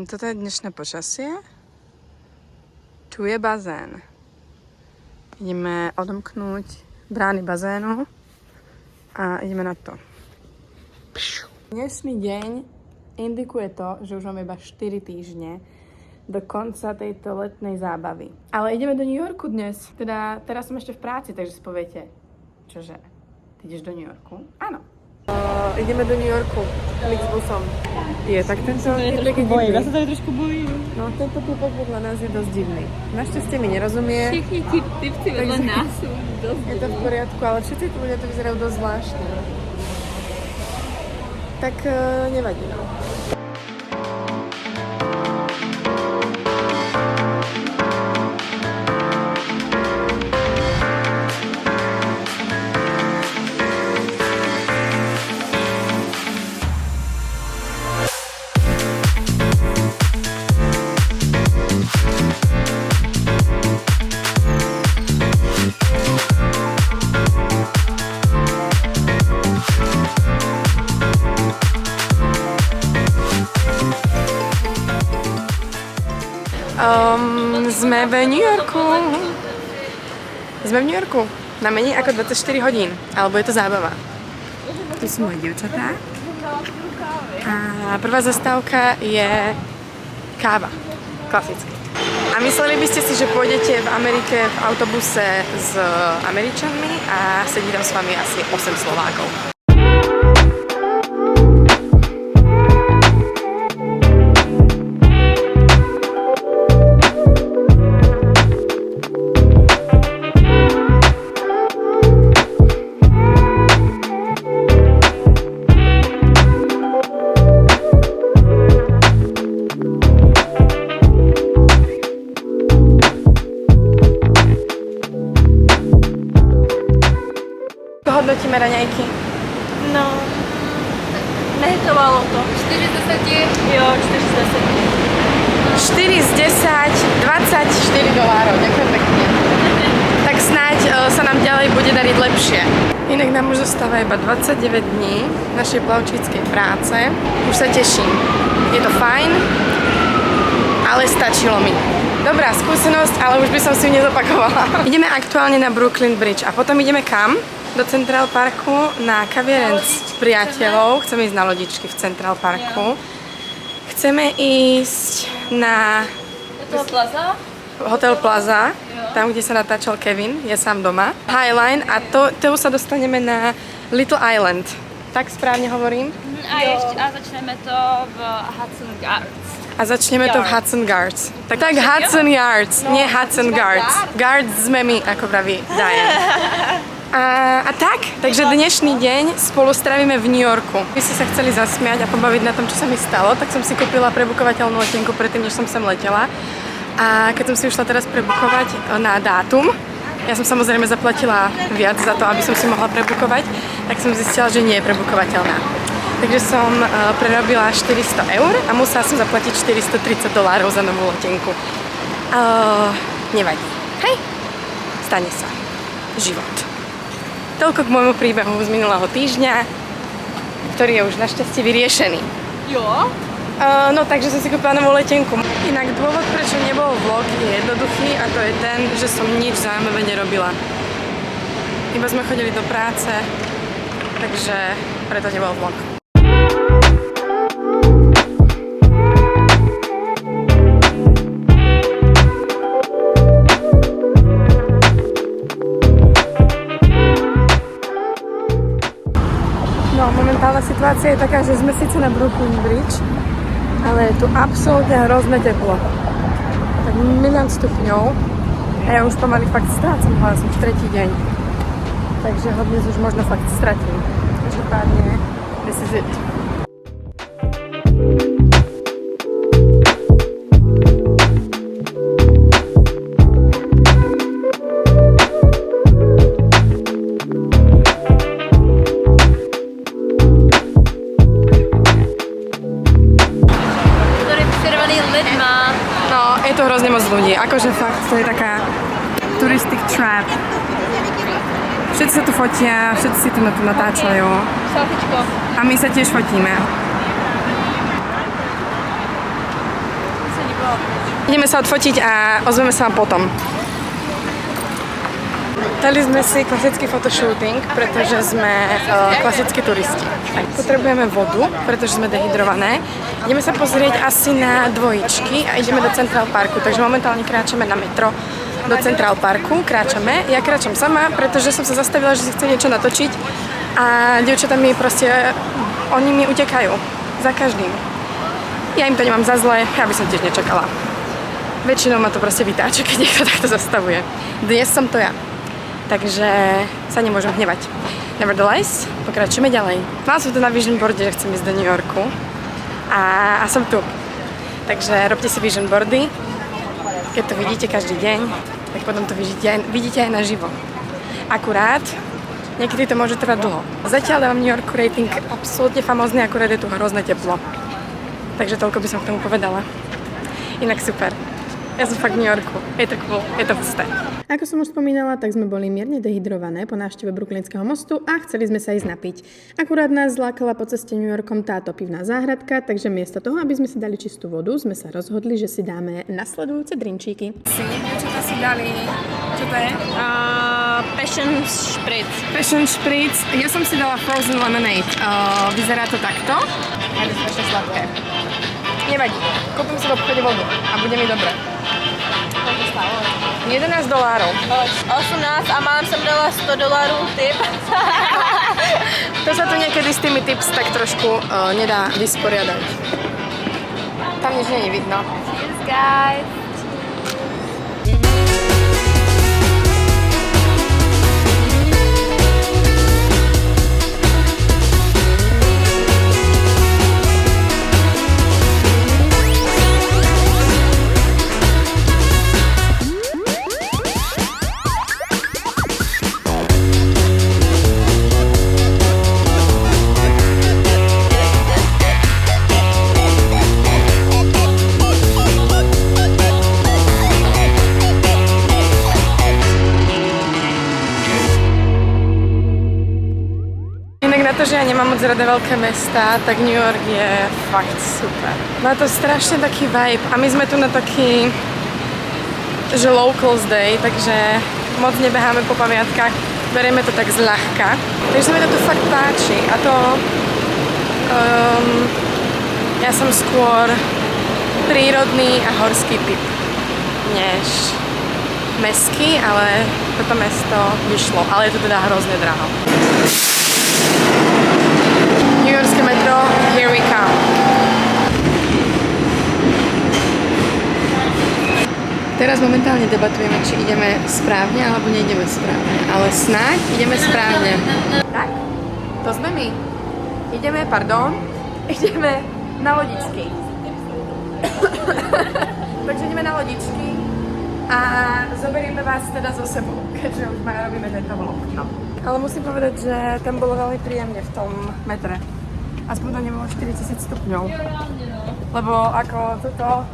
Toto je dnešné počasie. Tu je bazén. Ideme odomknúť brány bazénu a ideme na to. Dnešný deň indikuje to, že už máme iba 4 týždne do konca tejto letnej zábavy. Ale ideme do New Yorku dnes. Teda teraz som ešte v práci, takže si poviete, čože, ty ideš do New Yorku? Áno. Ideme do New Yorku Flixbusom. Je, tak tento typek je divný. Ja sa tady trošku bojím. No, tento typek podľa nás je dosť divný. Našťastie mi nerozumie. Všichni typci vedľa nás sú dosť Je to v poriadku, ale všetci tí ľudia to vyzerajú dosť zvláštne. Tak nevadí, no. Sme v New Yorku. Sme v New Yorku. Na menej ako 24 hodín. Alebo je to zábava. Tu sú moje dievčatá. A prvá zastávka je káva. Klasicky. A mysleli by ste si, že pôjdete v Amerike v autobuse s Američanmi a sedí tam s vami asi 8 Slovákov. Hodnotíme raňajky. No, nehitovalo to. 4 z 10? Jo, 4 z 10. 4 z 10, $24. Ďakujem pekne. Tak snáď sa nám ďalej bude dariť lepšie. Inak nám už zostáva iba 29 dní našej plavčíckej práce. Už sa teším. Je to fajn, ale stačilo mi. Dobrá skúsenosť, ale už by som si ju nezopakovala. Ideme aktuálne na Brooklyn Bridge a potom ideme kam? Do Central Parku na kaviareň s priateľov. Chceme ísť na lodičky v Central Parku. Chceme ísť na Hotel Plaza, tam, kde sa natáčal Kevin, je sám doma. Highline a to sa dostaneme na Little Island. Tak správne hovorím? A začneme to v Hudson Yards. A začneme to v Hudson Yards. Tak Hudson Yards, nie Hudson Guards. Guards sme my, ako praví Diane. A takže dnešný deň spolu strávime v New Yorku. Vy ste sa chceli zasmiať a pobaviť na tom, čo sa mi stalo, tak som si kúpila prebukovateľnú letenku predtým, než som sem letela. A keď som si ušla teraz prebukovať na dátum, ja som samozrejme zaplatila viac za to, aby som si mohla prebukovať, tak som zistila, že nie je prebukovateľná. Takže som prerobila 400 eur a musela som zaplatiť $430 za novú letenku. Nevadí. Hej, stane sa. Život. Toľko k môjmu príbehu z minulého týždňa, ktorý je už našťastie vyriešený. Jo? No takže som si kúpila novú letenku. Inak dôvod, prečo nebol vlog, je jednoduchý a to je ten, že som nič zaujímavé nerobila. Iba sme chodili do práce, takže preto nebol vlog. Momentálna situácia je taká, že sme síce na Brooklyn Bridge, ale je tu absolútne hrozné teplo. Tak 1 000 000 stupňov a ja už pomaly fakt strácam hlas, už 3. deň. Takže ho dnes už možno fakt stratím. Každopádne, this is it. Je to hrozne moc ľudí, akože fakt, to je taká touristic trap. Všetci sa tu fotia, všetci si tu natáčajú. A my sa tiež fotíme. Ideme sa odfotiť a ozveme sa vám potom. Dali sme si klasický fotoshooting, pretože sme klasickí turisti. Potrebujeme vodu, pretože sme dehydrované. Ideme sa pozrieť asi na dvojičky a ideme do Central Parku, takže momentálne kráčame na metro do Central Parku, kráčame. Ja kráčam sama, pretože som sa zastavila, že si chcem niečo natočiť a dievčatá mi proste, oni mi utekajú za každým. Ja im to nemám za zle, ja by som tiež nečakala. Väčšinou ma to proste vytáča, keď niekto takto zastavuje. Dnes som to ja. Takže sa nemôžem hnevať. Nevertheless, pokračujeme ďalej. Mala som to na vision boarde, že chcem ísť do New Yorku. A som tu. Takže robte si vision boardy. Keď to vidíte každý deň, tak potom to vidíte aj naživo. Akurát, niekedy to môže trvať dlho. Zatiaľ dávam New Yorku rating absolútne famózny, akurát je tu hrozné teplo. Takže toľko by som k tomu povedala. Inak super. Ja som fakt v New Yorku. Je to cool, je to husté. Ako som už spomínala, tak sme boli mierne dehydrované po návšteve Brooklynského mostu a chceli sme sa ísť napiť. Akurát nás zlákala po ceste New Yorkom táto pivná záhradka, takže miesto toho, aby sme si dali čistú vodu, sme sa rozhodli, že si dáme nasledujúce drinčíky. Dievčatá si dali, čo to je? Passion Spritz. Passion Spritz. Ja som si dala Frozen Lemonade. Vyzerá to takto. A je to strašne sladké. Nevadí. Kúpim si v obchode vodu a bude mi dobre. $11. 18 a mám som dala $100 tip. To sa tu niekedy s tými tips tak trošku nedá vysporiadať. Tam nič nie je vidno. Cheers, guys. Na to, že ja nemám moc rada veľké mestá, tak New York je fakt super. Má to strašne taký vibe a my sme tu na taký, že locals day, takže moc nebeháme po pamiatkách, berieme to tak zľahka. Takže sa mi to tu fakt páči a to ja som skôr prírodný a horský typ, než mestský, ale toto mesto vyšlo, ale je to teda hrozne draho. New Yorkské metro, here we come. Teraz momentálne debatujeme, či ideme správne, alebo neideme správne. Ale snáď ideme správne. Tak, to sme my. Ideme na lodičky. Takže ideme na lodičky a zoberieme vás teda so sebou, keďže už robíme tento vlog. No. Ale musím povedať, že tam bolo veľmi príjemne v tom metre. Aspoň to nebolo 4000 stupňov. Lebo ako toto...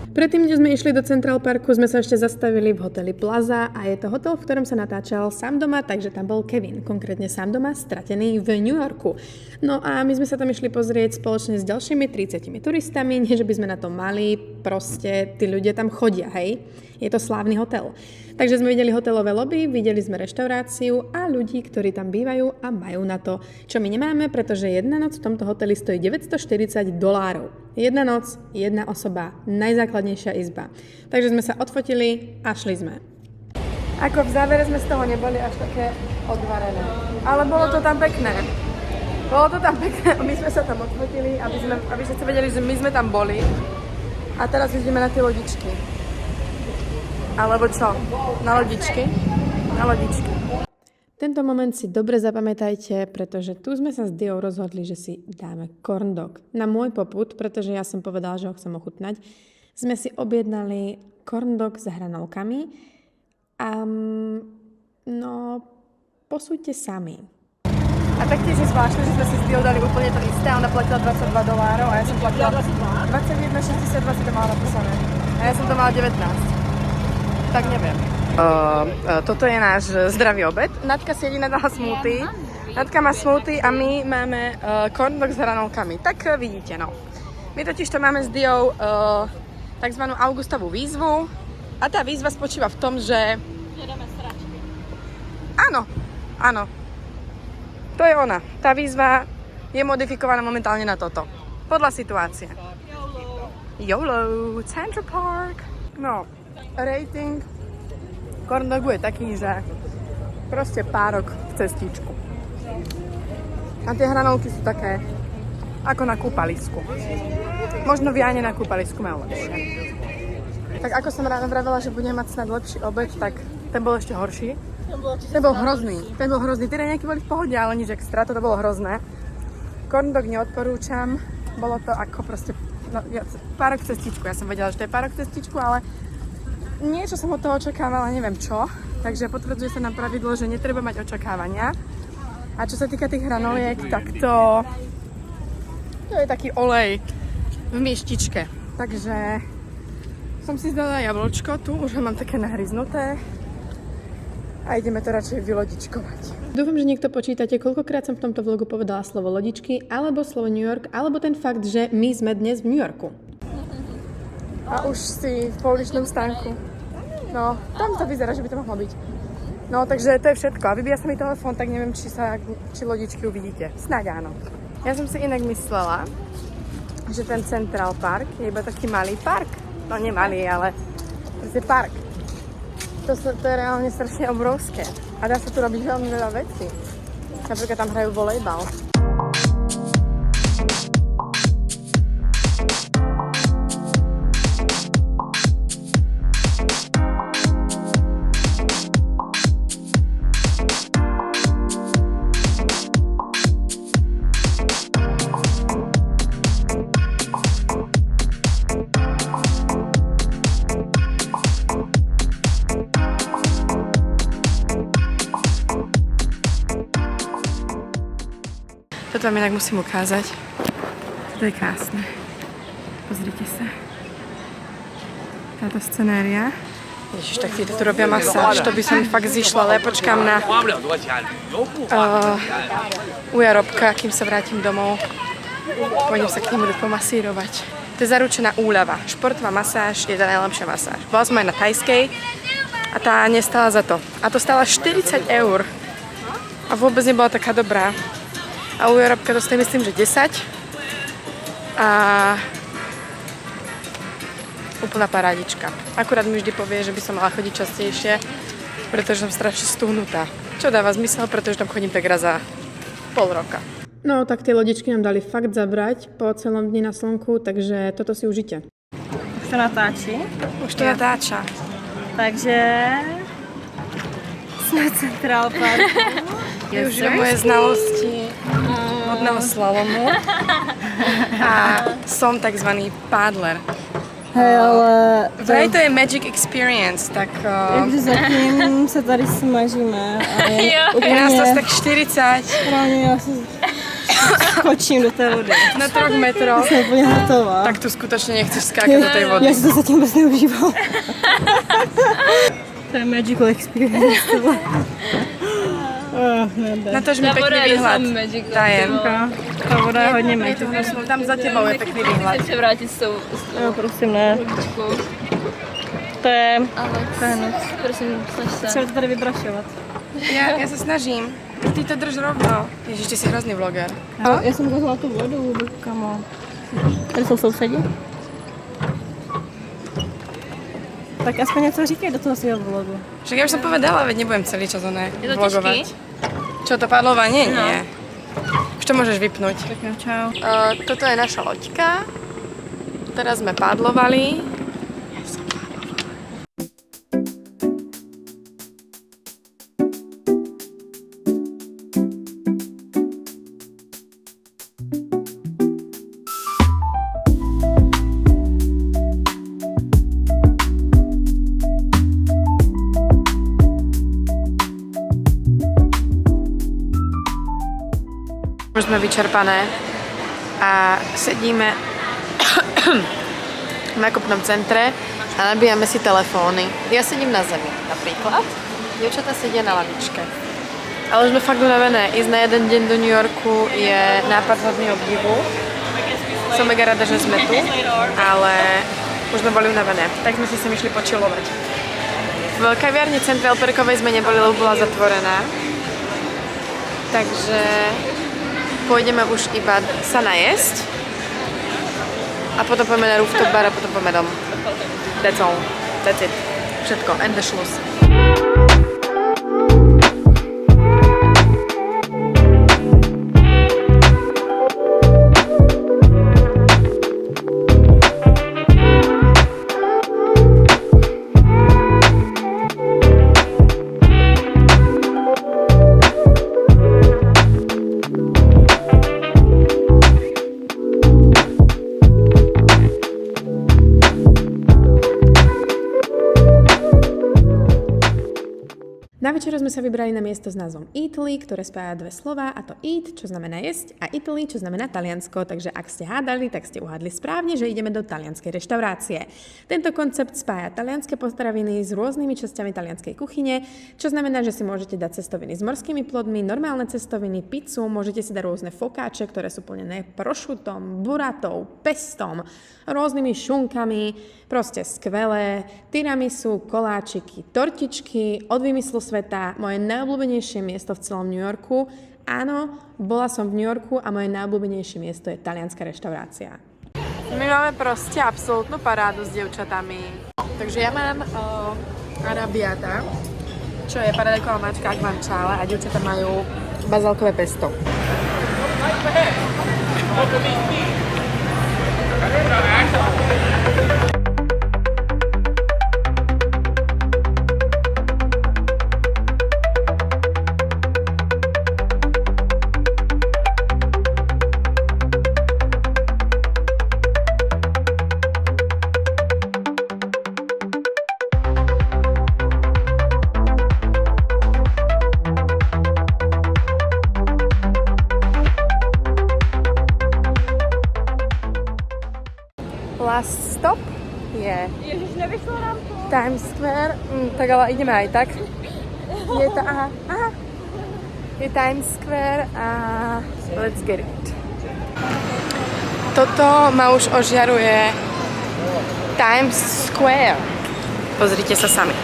Predtým, než sme išli do Central Parku, sme sa ešte zastavili v hoteli Plaza a je to hotel, v ktorom sa natáčal Sám doma, takže tam bol Kevin, konkrétne Sám doma, stratený v New Yorku. No a my sme sa tam išli pozrieť spoločne s ďalšími 30 turistami, nie že by sme na to mali, proste tí ľudia tam chodia, hej. Je to slávny hotel. Takže sme videli hotelové lobby, videli sme reštauráciu a ľudí, ktorí tam bývajú a majú na to, čo my nemáme, pretože jedna noc v tomto hoteli stojí $940. Jedna noc, jedna osoba, najzákladnejšia izba. Takže sme sa odfotili a šli sme. Ako v závere sme z toho neboli až také odvarené. Ale bolo to tam pekné. My sme sa tam odfotili, aby všetci vedeli, že my sme tam boli. A teraz ideme na tie lodičky. Alebo čo? Na lodičky? Na lodičky. Tento moment si dobre zapamätajte, pretože tu sme sa s Diou rozhodli, že si dáme corn dog. Na môj popud, pretože ja som povedala, že ho chcem ochutnať, sme si objednali corn dog s hranolkami. No, posúďte sami. A taktiež je zvláštne, že sme si s Diou dali úplne to isté. Ona platila $22 a ja som platila 21,62 si to mala napísané. A ja som to mala 19. Tak neviem. Toto je náš zdravý obed. Natka si jediná dala smoothie. Natka má smoothie a my máme corn dog s hranolkami. Tak vidíte, no. My totiž to máme s Diou takzvanú Augustovú výzvu. A tá výzva spočíva v tom, že... Áno. To je ona. Tá výzva je modifikovaná momentálne na toto. Podľa situácie. YOLO, Central Park. No, rating corn dogu je taký, že proste párok v cestičku. A tie hranolky sú také ako na kúpalisku. Možno v Jáne na kúpalisku majú lepšie. Tak ako som ráno vravela, že budem mať snad lepší obed, tak ten bol ešte horší. Ten bol hrozný. Tie raňajky boli v pohode, ale nič extra, to bolo hrozné. Corn dog neodporúčam. Bolo to ako proste párok v cestičku. Ja som vedela, že to je párok v cestičku, ale niečo som od toho očakávala, neviem čo. Takže potvrdzuje sa nám pravidlo, že netreba mať očakávania. A čo sa týka tých hranoliek, tak to je taký olej v myštičke. Takže som si zdala jablčko, tu už ho mám také nahryznuté. A ideme to radšej vylodičkovať. Dúfam, že niekto počítate, koľkokrát som v tomto vlogu povedala slovo lodičky, alebo slovo New York, alebo ten fakt, že my sme dnes v New Yorku. A už si v pouličnom stánku. No, tam to vyzerá, že by to mohlo byť. No, takže to je všetko. A vybíja sa mi telefón, tak neviem, či lodičky uvidíte. Snáď áno. Ja som si inak myslela, že ten Central Park je iba taký malý park. No, nie malý, ale proste park. To je reálne strašne obrovské. A dá sa tu robiť veľmi veľa vecí. Napríklad tam hrajú volejbal. Toto vám inak musím ukázať. To je krásne. Pozrite sa. Táto scenéria. Ježiš, tak títo tu robia masáž. To by som fakt zišla, ale ja počkám na Ujarobka, kým sa vrátim domov. Pôjdem sa k nemu pomasírovať. To je zaručená úľava. Športová masáž je tá najlepšia masáž. Bola som aj na thajskej a tá nestála za to. A to stála 40 €. A vôbec nebola taká dobrá. A u Jarobka to stojí, myslím, že 10. A úplná parádička. Akurát mi vždy povie, že by som mala chodiť častejšie, pretože som strašne stuhnutá. Čo dáva zmysel, pretože tam chodím tak raz za pol roka. No, tak tie lodičky nám dali fakt zabrať po celom dni na slnku, takže toto si užite. Už to natáčí. Už to natáča. Takže sme v Central Parku. Využijem moje znalosti vodného slalomu a som takzvaný pádler. Hej, ale... Vraj to je magic experience, tak... Takže zatím sa tady snažíme. Je nás to tak 40. Právě já se skočím do té vody. Na 3 metroch. Jsem úplně hotová. Tak tu skutočne nechceš skákať do tej vody. Já si to zatím vůbec neužívám. To je magical experience. Natož mi pekný výhľad. Dajem. Ta voda je hodně magical. Tam za tebou je pekný výhľad. Chci vrátit s tou... No, prosím, ne. To je... Alex, prosím, snaž se. Chci to tady vybrašovat. Ja sa snažím. Ty to drž rovno. Ježiš, ty si hrozný vloger. Já jsem ukázala tu vodu, kamo. Tady jsou sousedí. Tak aspoň něco říkej do toho svého vlogu. Však ja už som povedala, veď nebudem celý čas Je to vlogovať. těžký? Čo, to padlovanie? Nie. Už to môžeš vypnúť. Tak jo, čau. Toto je naša loďka. Teraz sme padlovali. Už sme vyčerpané a sedíme v nákupnom centre a nabíjame si telefóny. Ja sedím na zemi napríklad. Dievčatá sedia na lavičke. Ale už sme fakt unavené. Ísť na jeden deň do New Yorku je nápad hodný obdivu. Som mega rada, že sme tu, ale Už sme boli unavené, tak sme si sem išli počilovať. V kaviarni Central Perkovej sme neboli, lebo bola zatvorená. Takže pôjdeme už iba sa najesť. A potom pôjdeme na rooftop bar a potom pôjdeme dom. That's all. That's it. Všetko. And the Schluss. Na večeru sme sa vybrali na miesto s názvom Italy, ktoré spája dve slová, a to eat, čo znamená jesť, a Italy, čo znamená Taliansko. Takže ak ste hádali, tak ste uhádli správne, že ideme do talianskej reštaurácie. Tento koncept spája talianske potraviny s rôznymi časťami talianskej kuchyne, čo znamená, že si môžete dať cestoviny s morskými plodmi, normálne cestoviny, pizzu, môžete si dať rôzne fokáče, ktoré sú plnené prosciuttom, buratou, pestom, rôznymi šunkami, proste skvelé, tiramisu, koláčiky, tortičky, od vymyslu sveta, moje najobľúbenejšie miesto v celom New Yorku. Áno, bola som v New Yorku a moje najobľúbenejšie miesto je talianska reštaurácia. My máme proste absolútnu parádu s dievčatami. Takže ja mám arabiata, čo je paradajková mačka ak guanciale, a dievčatá majú bazálkové pesto. Last stop je Times Square, tak ale ideme aj tak. Je to, je Times Square a let's get it. Toto ma už ožiaruje Times Square. Pozrite sa sami.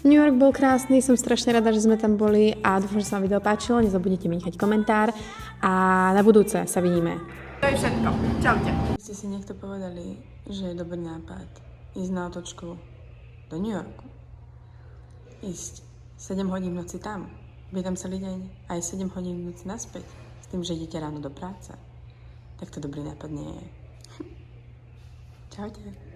New York bol krásny, som strašne rada, že sme tam boli a dúfam, že sa vám video páčilo. Nezabudnite mi nechať komentár a na budúce sa vidíme. To je všetko. Čaute. Ste si niekto povedali, že je dobrý nápad ísť na otočku do New Yorku? Ísť 7 hodín v noci tam, byť tam celý deň, aj 7 hodín v noci naspäť, s tým, že idete ráno do práce. Tak to dobrý nápad nie je. Čaute.